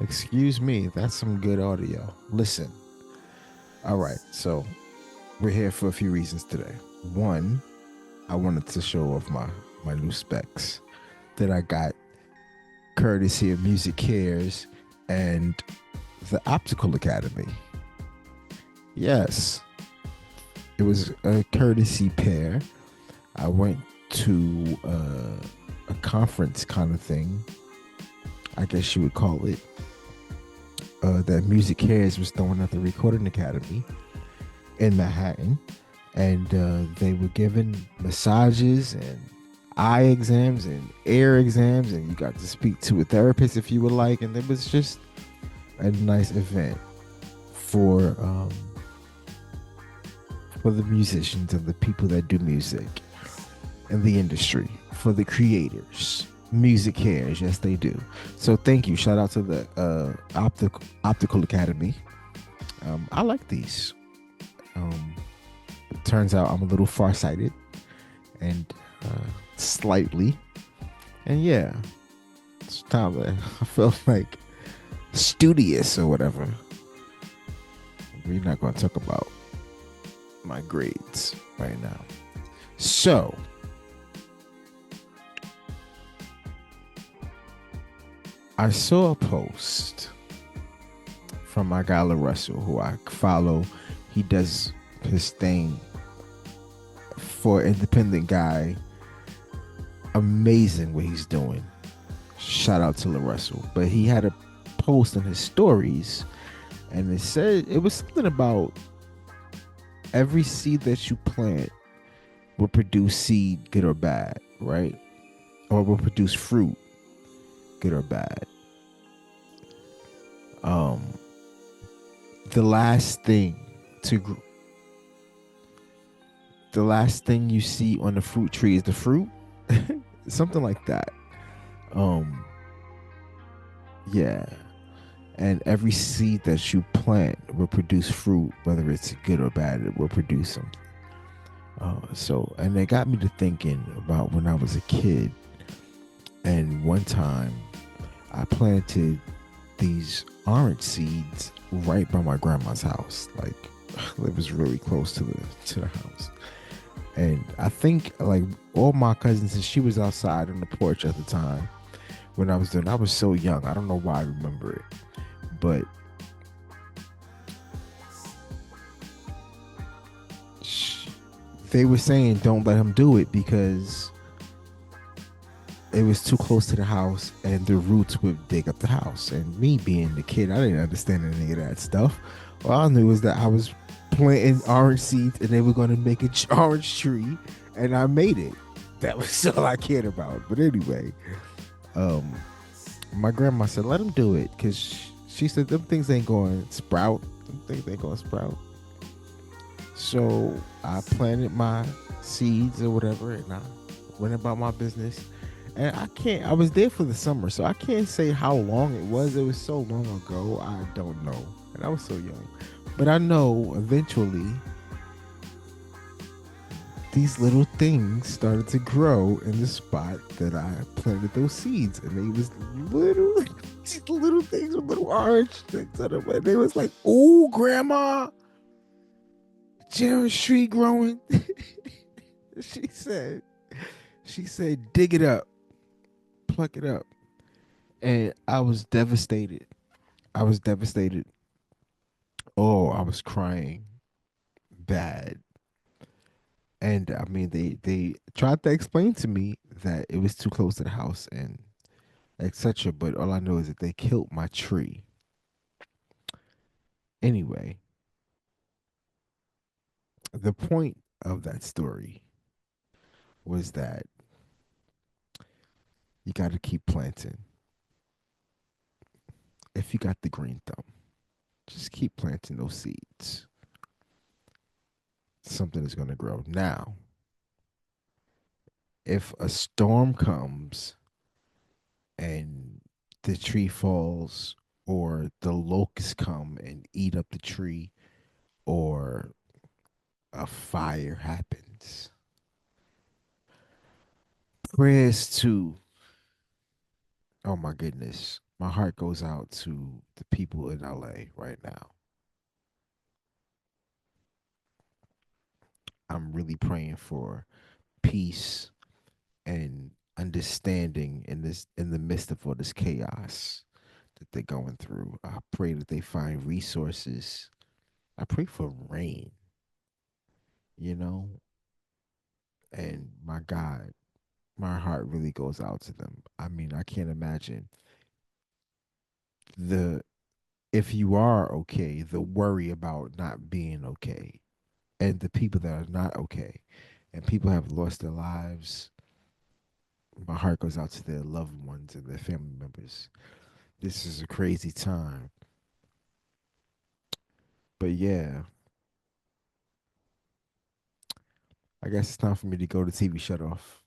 Excuse me, that's some good audio. Listen, all right, so we're here for a few reasons today. One, I wanted to show off my new specs that I got courtesy of Music Cares and the Optical Academy. Yes, it was a courtesy pair. I went to a conference kind of thing, I guess you would call it, that Music Cares was throwing at the Recording Academy in Manhattan, and they were given massages and eye exams and ear exams, and you got to speak to a therapist if you would like, and it was just a nice event for um, for the musicians and the people that do music in the industry, for the creators. Music cares, yes they do. So thank you. Shout out to the Optical Academy. I like these. Um, it turns out I'm a little farsighted and slightly, and yeah, it's time that I felt like studious or whatever. We're not going to talk about my grades right now. So, I saw a post from my guy Russell, who I follow. He does his thing for independent guy. Amazing what he's doing. Shout out to Russell. But he had a post in his stories, and it said it was something about every seed that you plant will produce seed, good or bad, right? Or will produce fruit, good or bad. Um, the last thing to the last thing you see on the fruit tree is the fruit, something like that. Um, yeah, and every seed that you plant will produce fruit, whether it's good or bad. It will produce something. And it got me to thinking about when I was a kid, and one time I planted these orange seeds right by my grandma's house. Like it was really close to the house. And I think like all my cousins, and she was outside on the porch at the time when I was doing. I was so young. I don't know why I remember it, but sh- they were saying don't let him do it because it was too close to the house and the roots would dig up the house. And me being the kid, I didn't understand any of that stuff. All I knew was that I was planting orange seeds and they were going to make an orange tree, and I made it. That was all I cared about. But anyway, um, my grandma said, let him do it because she said, them things ain't going to sprout. Them things ain't going to sprout. So I planted my seeds or whatever, and I went about my business. And I was there for the summer, so I can't say how long it was. It was so long ago, I don't know. And I was so young. But I know eventually these little things started to grow in the spot that I planted those seeds. And they was little, these little things with little orange things on them. And they was like, "Ooh, grandma, cherry tree growing." she said, she said, dig it up, pluck it up. And I was devastated. I was devastated. Oh, I was crying bad. And I mean, they tried to explain to me that it was too close to the house and etc. But all I know is that they killed my tree. Anyway, the point of that story was that you got to keep planting. If you got the green thumb, just keep planting those seeds. Something is going to grow. Now, if a storm comes and the tree falls, or the locusts come and eat up the tree, or a fire happens, prayers to Oh my goodness. My heart goes out to the people in LA right now. I'm really praying for peace and understanding in the midst of all this chaos that they're going through. I pray that they find resources. I pray for rain, you know, and my God, my heart really goes out to them. I mean, I can't imagine the if you are okay, the worry about not being okay, and the people that are not okay, and people have lost their lives. My heart goes out to their loved ones and their family members. This is a crazy time, but yeah, I guess it's time for me to go to TV shut off.